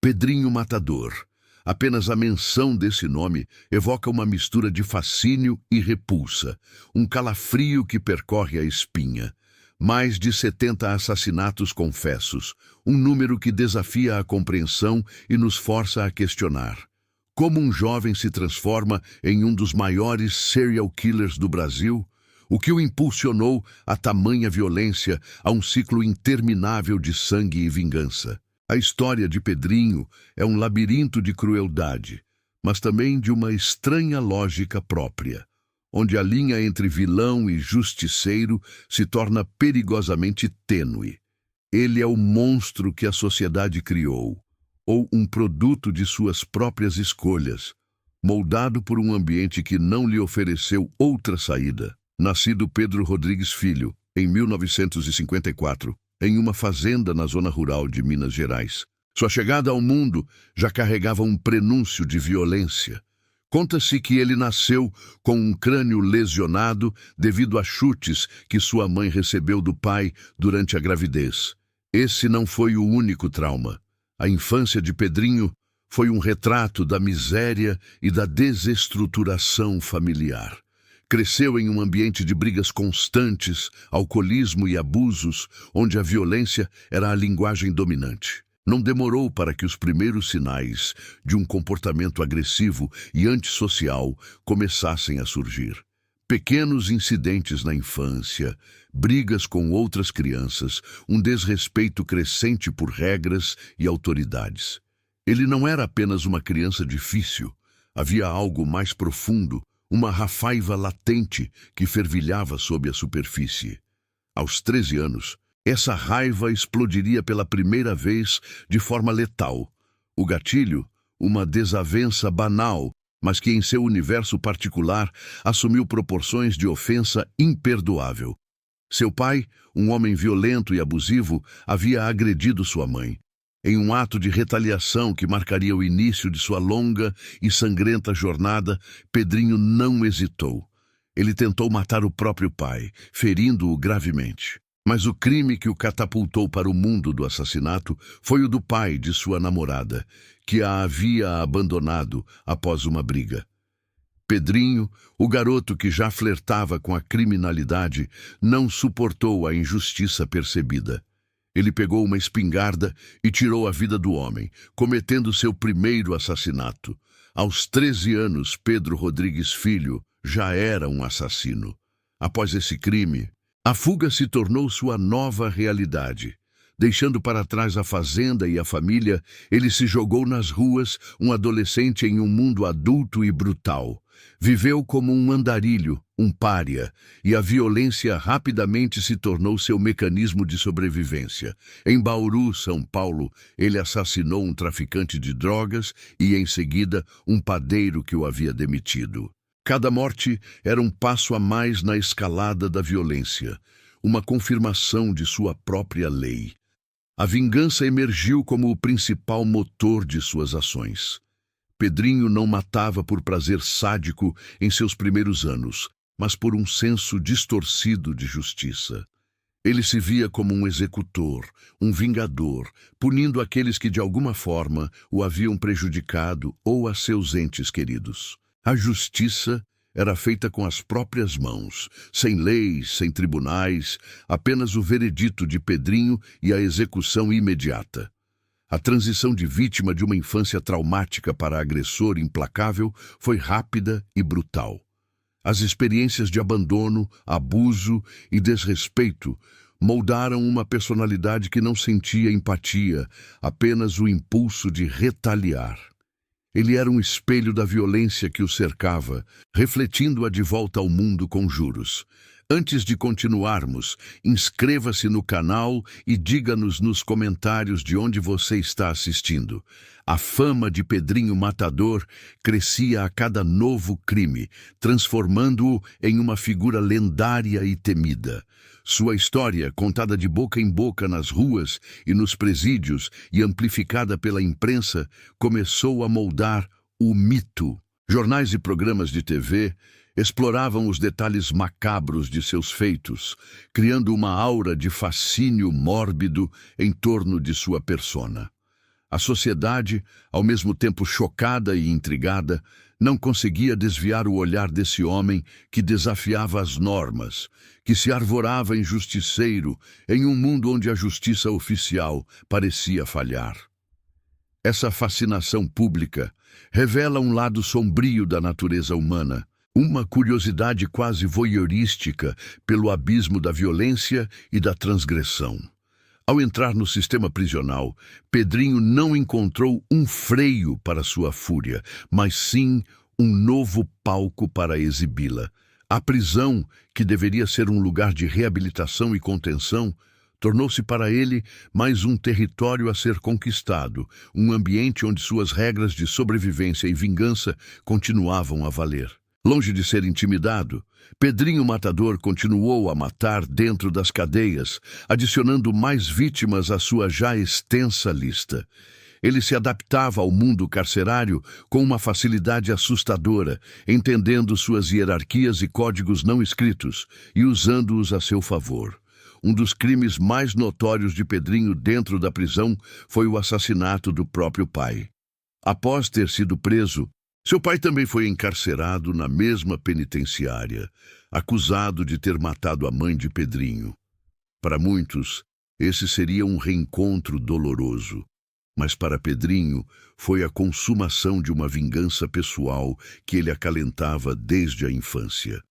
Pedrinho Matador. Apenas a menção desse nome evoca uma mistura de fascínio e repulsa, um calafrio que percorre a espinha. Mais de 70 assassinatos confessos, um número que desafia a compreensão e nos força a questionar. Como um jovem se transforma em um dos maiores serial killers do Brasil? O que o impulsionou a tamanha violência, a um ciclo interminável de sangue e vingança? A história de Pedrinho é um labirinto de crueldade, mas também de uma estranha lógica própria, onde a linha entre vilão e justiceiro se torna perigosamente tênue. Ele é o monstro que a sociedade criou, ou um produto de suas próprias escolhas, moldado por um ambiente que não lhe ofereceu outra saída. Nascido Pedro Rodrigues Filho, em 1954, em uma fazenda na zona rural de Minas Gerais. Sua chegada ao mundo já carregava um prenúncio de violência. Conta-se que ele nasceu com um crânio lesionado devido a chutes que sua mãe recebeu do pai durante a gravidez. Esse não foi o único trauma. A infância de Pedrinho foi um retrato da miséria e da desestruturação familiar. Cresceu em um ambiente de brigas constantes, alcoolismo e abusos, onde a violência era a linguagem dominante. Não demorou para que os primeiros sinais de um comportamento agressivo e antissocial começassem a surgir. Pequenos incidentes na infância, brigas com outras crianças, um desrespeito crescente por regras e autoridades. Ele não era apenas uma criança difícil, havia algo mais profundo, uma rafaiva latente que fervilhava sob a superfície. Aos 13 anos, essa raiva explodiria pela primeira vez de forma letal. O gatilho, uma desavença banal, mas que em seu universo particular assumiu proporções de ofensa imperdoável. Seu pai, um homem violento e abusivo, havia agredido sua mãe. Em um ato de retaliação que marcaria o início de sua longa e sangrenta jornada, Pedrinho não hesitou. Ele tentou matar o próprio pai, ferindo-o gravemente. Mas o crime que o catapultou para o mundo do assassinato foi o do pai de sua namorada, que a havia abandonado após uma briga. Pedrinho, o garoto que já flertava com a criminalidade, não suportou a injustiça percebida. Ele pegou uma espingarda e tirou a vida do homem, cometendo seu primeiro assassinato. Aos 13 anos, Pedro Rodrigues Filho já era um assassino. Após esse crime, a fuga se tornou sua nova realidade. Deixando para trás a fazenda e a família, ele se jogou nas ruas, um adolescente em um mundo adulto e brutal. Viveu como um andarilho, um pária, e a violência rapidamente se tornou seu mecanismo de sobrevivência. Em Bauru, São Paulo, ele assassinou um traficante de drogas e, em seguida, um padeiro que o havia demitido. Cada morte era um passo a mais na escalada da violência, uma confirmação de sua própria lei. A vingança emergiu como o principal motor de suas ações. Pedrinho não matava por prazer sádico em seus primeiros anos, mas por um senso distorcido de justiça. Ele se via como um executor, um vingador, punindo aqueles que de alguma forma o haviam prejudicado ou a seus entes queridos. A justiça era feita com as próprias mãos, sem leis, sem tribunais, apenas o veredito de Pedrinho e a execução imediata. A transição de vítima de uma infância traumática para agressor implacável foi rápida e brutal. As experiências de abandono, abuso e desrespeito moldaram uma personalidade que não sentia empatia, apenas o impulso de retaliar. Ele era um espelho da violência que o cercava, refletindo-a de volta ao mundo com juros. Antes de continuarmos, inscreva-se no canal e diga-nos nos comentários de onde você está assistindo. A fama de Pedrinho Matador crescia a cada novo crime, transformando-o em uma figura lendária e temida. Sua história, contada de boca em boca nas ruas e nos presídios e amplificada pela imprensa, começou a moldar o mito. Jornais e programas de TV exploravam os detalhes macabros de seus feitos, criando uma aura de fascínio mórbido em torno de sua persona. A sociedade, ao mesmo tempo chocada e intrigada, não conseguia desviar o olhar desse homem que desafiava as normas, que se arvorava em justiceiro em um mundo onde a justiça oficial parecia falhar. Essa fascinação pública revela um lado sombrio da natureza humana, uma curiosidade quase voyeurística pelo abismo da violência e da transgressão. Ao entrar no sistema prisional, Pedrinho não encontrou um freio para sua fúria, mas sim um novo palco para exibi-la. A prisão, que deveria ser um lugar de reabilitação e contenção, tornou-se para ele mais um território a ser conquistado, um ambiente onde suas regras de sobrevivência e vingança continuavam a valer. Longe de ser intimidado, Pedrinho Matador continuou a matar dentro das cadeias, adicionando mais vítimas à sua já extensa lista. Ele se adaptava ao mundo carcerário com uma facilidade assustadora, entendendo suas hierarquias e códigos não escritos e usando-os a seu favor. Um dos crimes mais notórios de Pedrinho dentro da prisão foi o assassinato do próprio pai. Após ter sido preso, seu pai também foi encarcerado na mesma penitenciária, acusado de ter matado a mãe de Pedrinho. Para muitos, esse seria um reencontro doloroso, mas para Pedrinho foi a consumação de uma vingança pessoal que ele acalentava desde a infância.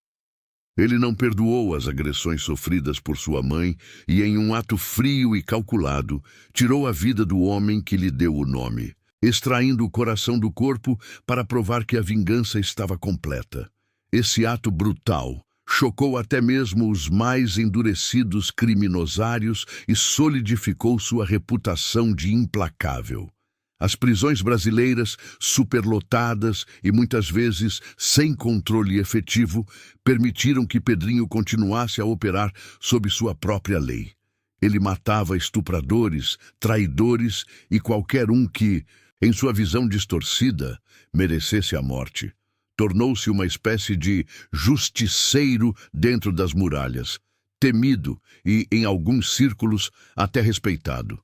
Ele não perdoou as agressões sofridas por sua mãe e, em um ato frio e calculado, tirou a vida do homem que lhe deu o nome, extraindo o coração do corpo para provar que a vingança estava completa. Esse ato brutal chocou até mesmo os mais endurecidos criminosários e solidificou sua reputação de implacável. As prisões brasileiras, superlotadas e muitas vezes sem controle efetivo, permitiram que Pedrinho continuasse a operar sob sua própria lei. Ele matava estupradores, traidores e qualquer um que, em sua visão distorcida, merecesse a morte. Tornou-se uma espécie de justiceiro dentro das muralhas, temido e, em alguns círculos, até respeitado.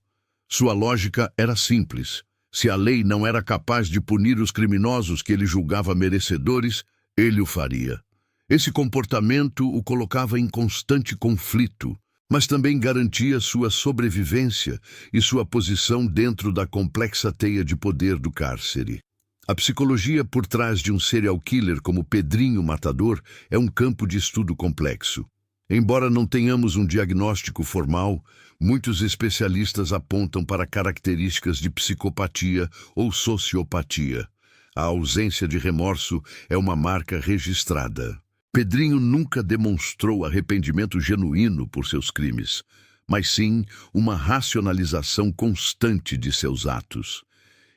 Sua lógica era simples. Se a lei não era capaz de punir os criminosos que ele julgava merecedores, ele o faria. Esse comportamento o colocava em constante conflito, mas também garantia sua sobrevivência e sua posição dentro da complexa teia de poder do cárcere. A psicologia por trás de um serial killer como Pedrinho Matador é um campo de estudo complexo. Embora não tenhamos um diagnóstico formal, muitos especialistas apontam para características de psicopatia ou sociopatia. A ausência de remorso é uma marca registrada. Pedrinho nunca demonstrou arrependimento genuíno por seus crimes, mas sim uma racionalização constante de seus atos.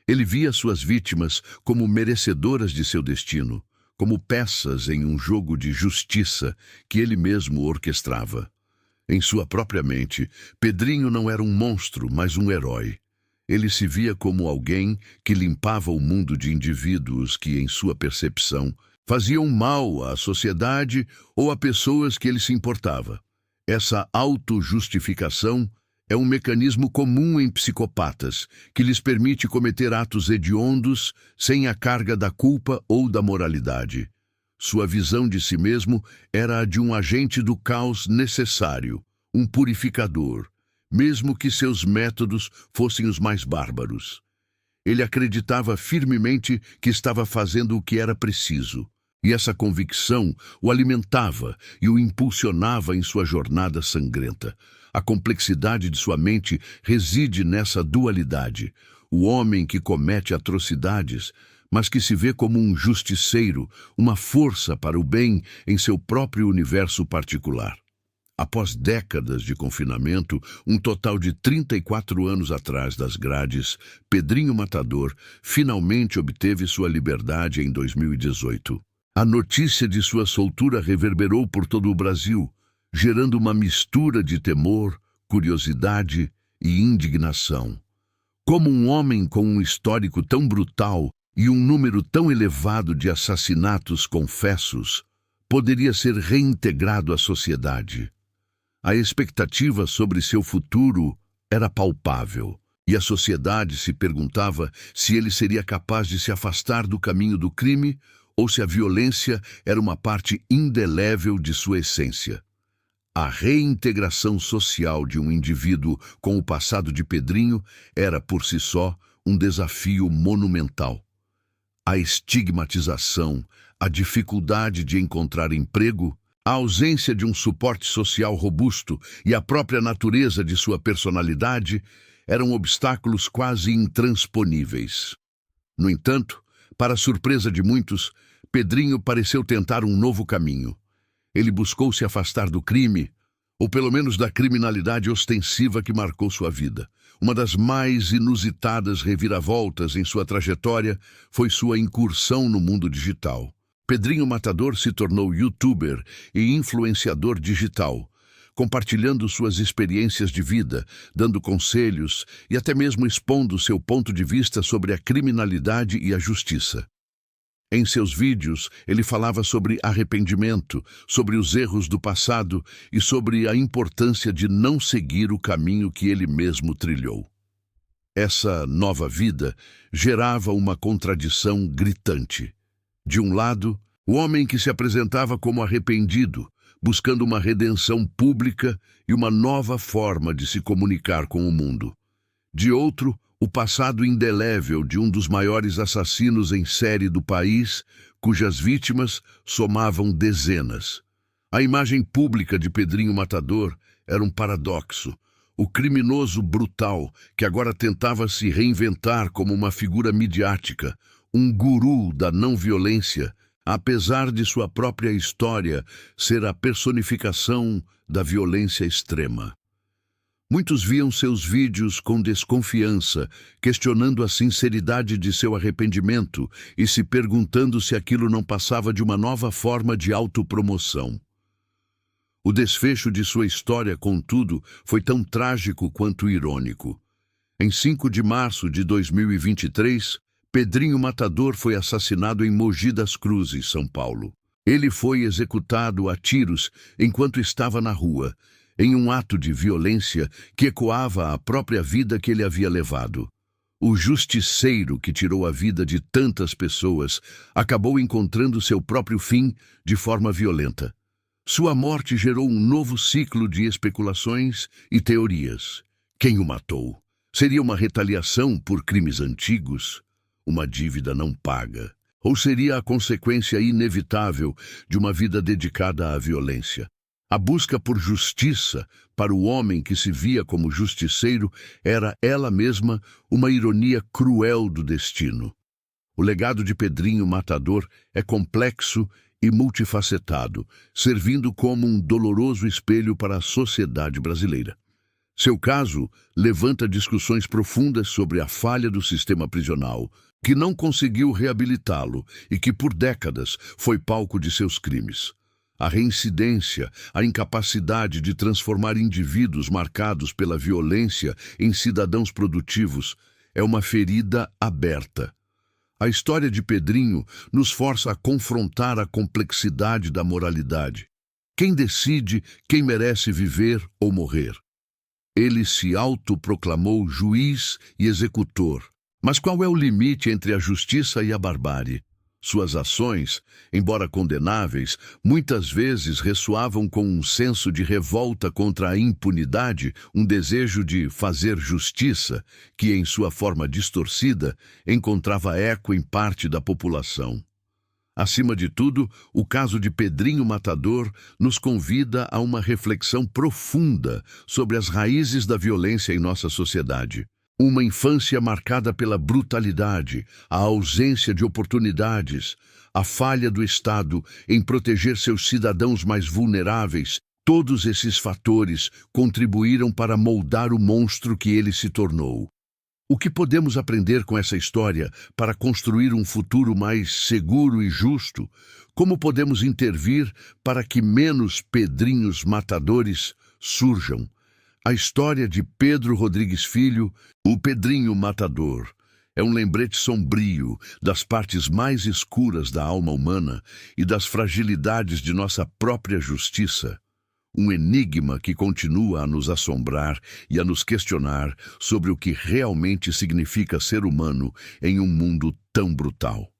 Ele via suas vítimas como merecedoras de seu destino, como peças em um jogo de justiça que ele mesmo orquestrava. Em sua própria mente, Pedrinho não era um monstro, mas um herói. Ele se via como alguém que limpava o mundo de indivíduos que, em sua percepção, faziam mal à sociedade ou a pessoas que ele se importava. Essa autojustificação é um mecanismo comum em psicopatas, que lhes permite cometer atos hediondos sem a carga da culpa ou da moralidade. Sua visão de si mesmo era a de um agente do caos necessário, um purificador, mesmo que seus métodos fossem os mais bárbaros. Ele acreditava firmemente que estava fazendo o que era preciso, e essa convicção o alimentava e o impulsionava em sua jornada sangrenta. A complexidade de sua mente reside nessa dualidade. O homem que comete atrocidades, mas que se vê como um justiceiro, uma força para o bem em seu próprio universo particular. Após décadas de confinamento, um total de 34 anos atrás das grades, Pedrinho Matador finalmente obteve sua liberdade em 2018. A notícia de sua soltura reverberou por todo o Brasil, gerando uma mistura de temor, curiosidade e indignação. Como um homem com um histórico tão brutal e um número tão elevado de assassinatos confessos poderia ser reintegrado à sociedade? A expectativa sobre seu futuro era palpável. E a sociedade se perguntava se ele seria capaz de se afastar do caminho do crime ou se a violência era uma parte indelével de sua essência. A reintegração social de um indivíduo com o passado de Pedrinho era, por si só, um desafio monumental. A estigmatização, a dificuldade de encontrar emprego, a ausência de um suporte social robusto e a própria natureza de sua personalidade eram obstáculos quase intransponíveis. No entanto, para surpresa de muitos, Pedrinho pareceu tentar um novo caminho. Ele buscou se afastar do crime, ou pelo menos da criminalidade ostensiva que marcou sua vida. Uma das mais inusitadas reviravoltas em sua trajetória foi sua incursão no mundo digital. Pedrinho Matador se tornou youtuber e influenciador digital, compartilhando suas experiências de vida, dando conselhos e até mesmo expondo seu ponto de vista sobre a criminalidade e a justiça. Em seus vídeos, ele falava sobre arrependimento, sobre os erros do passado e sobre a importância de não seguir o caminho que ele mesmo trilhou. Essa nova vida gerava uma contradição gritante. De um lado, o homem que se apresentava como arrependido, buscando uma redenção pública e uma nova forma de se comunicar com o mundo. De outro, o passado indelével de um dos maiores assassinos em série do país, cujas vítimas somavam dezenas. A imagem pública de Pedrinho Matador era um paradoxo. O criminoso brutal, que agora tentava se reinventar como uma figura midiática, um guru da não-violência, apesar de sua própria história ser a personificação da violência extrema. Muitos viam seus vídeos com desconfiança, questionando a sinceridade de seu arrependimento e se perguntando se aquilo não passava de uma nova forma de autopromoção. O desfecho de sua história, contudo, foi tão trágico quanto irônico. Em 5 de março de 2023, Pedrinho Matador foi assassinado em Mogi das Cruzes, São Paulo. Ele foi executado a tiros enquanto estava na rua, em um ato de violência que ecoava a própria vida que ele havia levado. O justiceiro que tirou a vida de tantas pessoas acabou encontrando seu próprio fim de forma violenta. Sua morte gerou um novo ciclo de especulações e teorias. Quem o matou? Seria uma retaliação por crimes antigos? Uma dívida não paga? Ou seria a consequência inevitável de uma vida dedicada à violência? A busca por justiça para o homem que se via como justiceiro era ela mesma uma ironia cruel do destino. O legado de Pedrinho Matador é complexo e multifacetado, servindo como um doloroso espelho para a sociedade brasileira. Seu caso levanta discussões profundas sobre a falha do sistema prisional, que não conseguiu reabilitá-lo e que por décadas foi palco de seus crimes. A reincidência, a incapacidade de transformar indivíduos marcados pela violência em cidadãos produtivos é uma ferida aberta. A história de Pedrinho nos força a confrontar a complexidade da moralidade. Quem decide quem merece viver ou morrer? Ele se autoproclamou juiz e executor. Mas qual é o limite entre a justiça e a barbárie? Suas ações, embora condenáveis, muitas vezes ressoavam com um senso de revolta contra a impunidade, um desejo de fazer justiça, que, em sua forma distorcida, encontrava eco em parte da população. Acima de tudo, o caso de Pedrinho Matador nos convida a uma reflexão profunda sobre as raízes da violência em nossa sociedade. Uma infância marcada pela brutalidade, a ausência de oportunidades, a falha do Estado em proteger seus cidadãos mais vulneráveis, todos esses fatores contribuíram para moldar o monstro que ele se tornou. O que podemos aprender com essa história para construir um futuro mais seguro e justo? Como podemos intervir para que menos Pedrinhos Matadores surjam? A história de Pedro Rodrigues Filho, o Pedrinho Matador, é um lembrete sombrio das partes mais escuras da alma humana e das fragilidades de nossa própria justiça. Um enigma que continua a nos assombrar e a nos questionar sobre o que realmente significa ser humano em um mundo tão brutal.